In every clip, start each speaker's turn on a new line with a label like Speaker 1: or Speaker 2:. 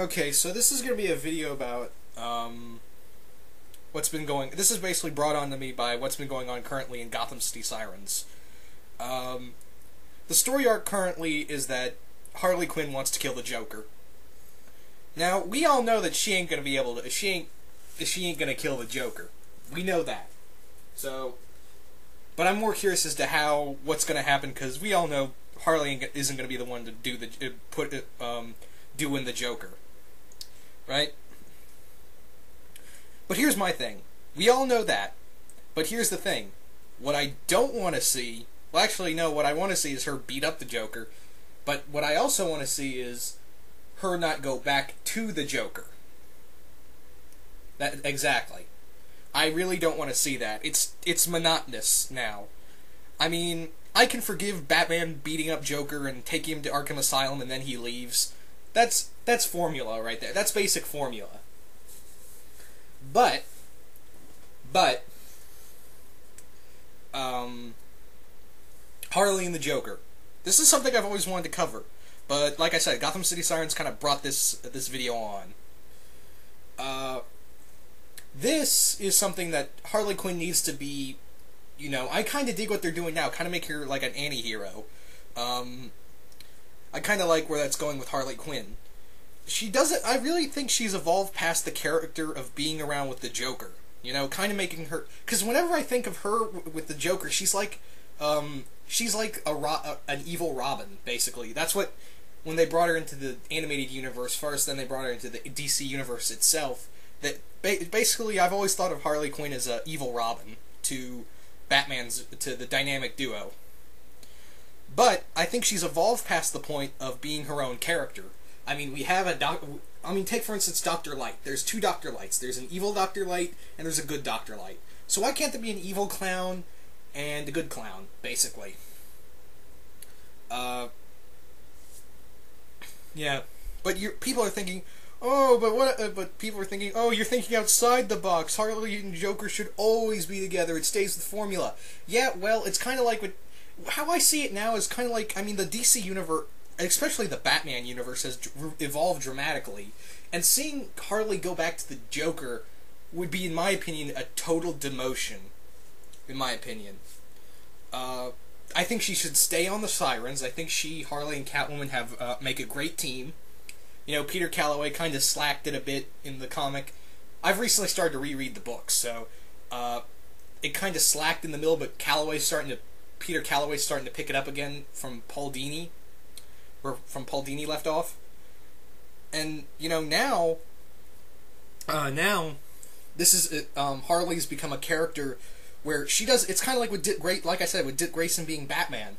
Speaker 1: Okay, so this is going to be a video about what's been going. This is basically brought on to me by what's been going on currently in Gotham City Sirens. The story arc currently is that Harley Quinn wants to kill the Joker. Now we all know that she ain't going to be able to. She ain't going to kill the Joker. We know that. So, but I'm more curious as to what's going to happen, because we all know Harley isn't going to be the one to do doing the Joker, right? But here's my thing. We all know that, but here's the thing. What I don't want to see... Well, actually, no, what I want to see is her beat up the Joker, but what I also want to see is her not go back to the Joker. Exactly. I really don't want to see that. It's monotonous now. I mean, I can forgive Batman beating up Joker and taking him to Arkham Asylum and then he leaves. That's formula right there. That's basic formula. But Harley and the Joker. This is something I've always wanted to cover. But like I said, Gotham City Sirens kind of brought this video on. This is something that Harley Quinn needs to be, I kind of dig what they're doing now, kind of make her like an anti-hero. I kind of like where that's going with Harley Quinn. I really think she's evolved past the character of being around with the Joker. Kind of making her, because whenever I think of her with the Joker, she's like an evil Robin, basically. That's what, when they brought her into the animated universe first, then they brought her into the DC universe itself, that basically I've always thought of Harley Quinn as a evil Robin to the dynamic duo. But I think she's evolved past the point of being her own character. I mean, we have take for instance Dr. Light. There's two Dr. Lights. There's an evil Dr. Light and there's a good Dr. Light. So why can't there be an evil clown and a good clown, basically? Yeah. But people are thinking, but people are thinking, oh, you're thinking outside the box. Harley and Joker should always be together. It stays the formula. Yeah, well, it's kind of like how I see it now is kind of like, the DC universe, especially the Batman universe, has evolved dramatically. And seeing Harley go back to the Joker would be, in my opinion, a total demotion. In my opinion. I think she should stay on the Sirens. I think Harley, and Catwoman make a great team. Peter Calloway kind of slacked it a bit in the comic. I've recently started to reread the books, so it kind of slacked in the middle, but Peter Calloway's starting to pick it up again from Paul Dini, where Paul Dini left off. And now this is Harley's become a character where she does. It's kind of like like I said, with Dick Grayson being Batman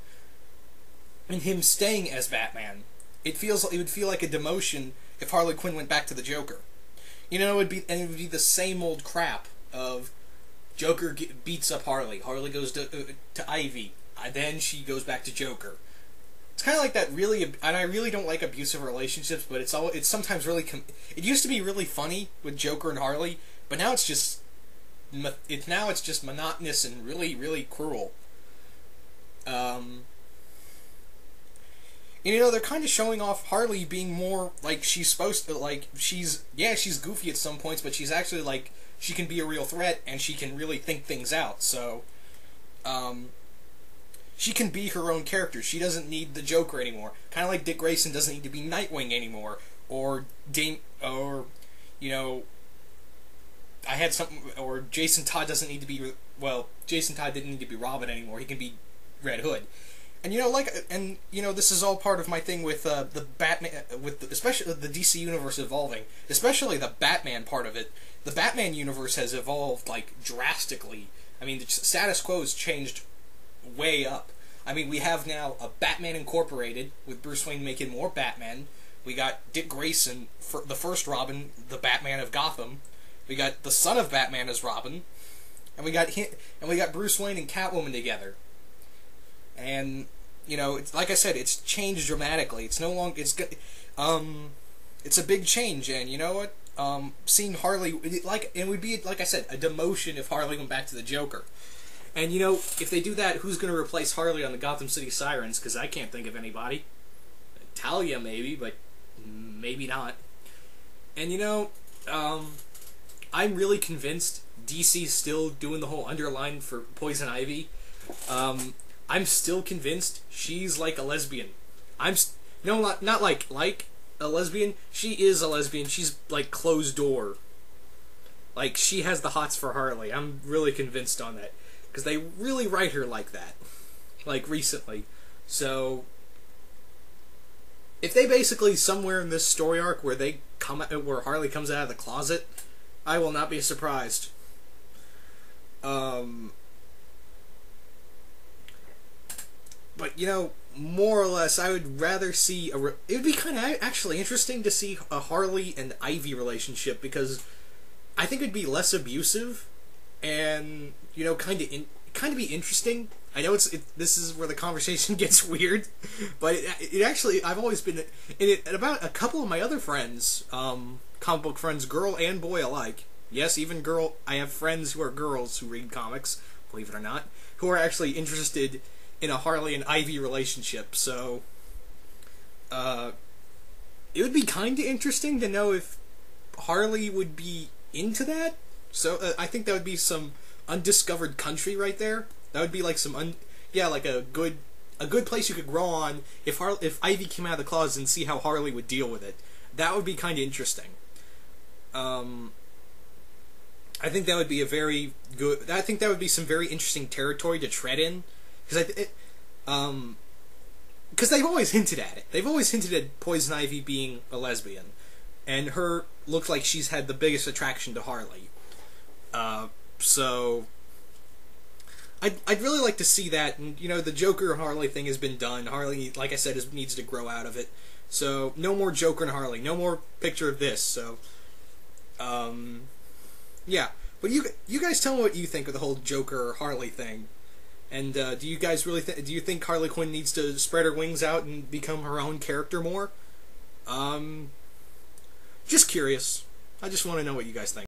Speaker 1: and him staying as Batman. It would feel like a demotion if Harley Quinn went back to the Joker. It would be the same old crap of Joker beats up Harley. Harley goes to Ivy. Then she goes back to Joker. It's kind of like that. And I really don't like abusive relationships, but it's sometimes really. It used to be really funny with Joker and Harley, but now it's just monotonous and really, really cruel. They're kind of showing off Harley being more like she's supposed to, she's goofy at some points, but she's actually, she can be a real threat, and she can really think things out, so, she can be her own character. She doesn't need the Joker anymore. Kind of like Dick Grayson doesn't need to be Nightwing anymore, or Jason Todd doesn't need to be, Jason Todd didn't need to be Robin anymore. He can be Red Hood. And this is all part of my thing with the Batman, especially the DC universe evolving, especially the Batman part of it. The Batman universe has evolved drastically. The status quo has changed way up. We have now a Batman Incorporated with Bruce Wayne making more Batman. We got Dick Grayson, the first Robin, the Batman of Gotham. We got the son of Batman as Robin, and we got Bruce Wayne and Catwoman together. And it's like I said, it's changed dramatically. It's no longer it's a big change, and you know what? Seeing Harley it would be, like I said, a demotion if Harley went back to the Joker. And if they do that, who's going to replace Harley on the Gotham City Sirens? Because I can't think of anybody. Talia maybe, but maybe not. And I'm really convinced DC's still doing the whole underline for Poison Ivy. I'm still convinced she's like a lesbian. No, not like a lesbian. She is a lesbian. She's like closed door. Like, she has the hots for Harley. I'm really convinced on that. Because they really write her like that. Like, recently. So, if they basically, somewhere in this story arc where where Harley comes out of the closet, I will not be surprised. But, more or less, I would rather see it would be kind of actually interesting to see a Harley and Ivy relationship, because I think it'd be less abusive, and kind of be interesting. I know this is where the conversation gets weird, but it actually, I've always been in it. About a couple of my other friends, comic book friends, girl and boy alike. Yes, even girl. I have friends who are girls who read comics, believe it or not, who are actually interested in a Harley and Ivy relationship. So, it would be kind of interesting to know if Harley would be into that. So I think that would be some undiscovered country right there. That would be like like a good place you could grow on if Ivy came out of the closet, and see how Harley would deal with it. That would be kind of interesting. I think that would be I think that would be some very interesting territory to tread in, because they've always hinted at it. They've always hinted at Poison Ivy being a lesbian, and her looks like she's had the biggest attraction to Harley. So I'd really like to see that. And the Joker and Harley thing has been done. Harley, like I said, needs to grow out of it. So no more Joker and Harley. No more picture of this. So yeah. But you guys tell me what you think of the whole Joker or Harley thing. And do you guys really do you think Harley Quinn needs to spread her wings out and become her own character more? Just curious. I just want to know what you guys think.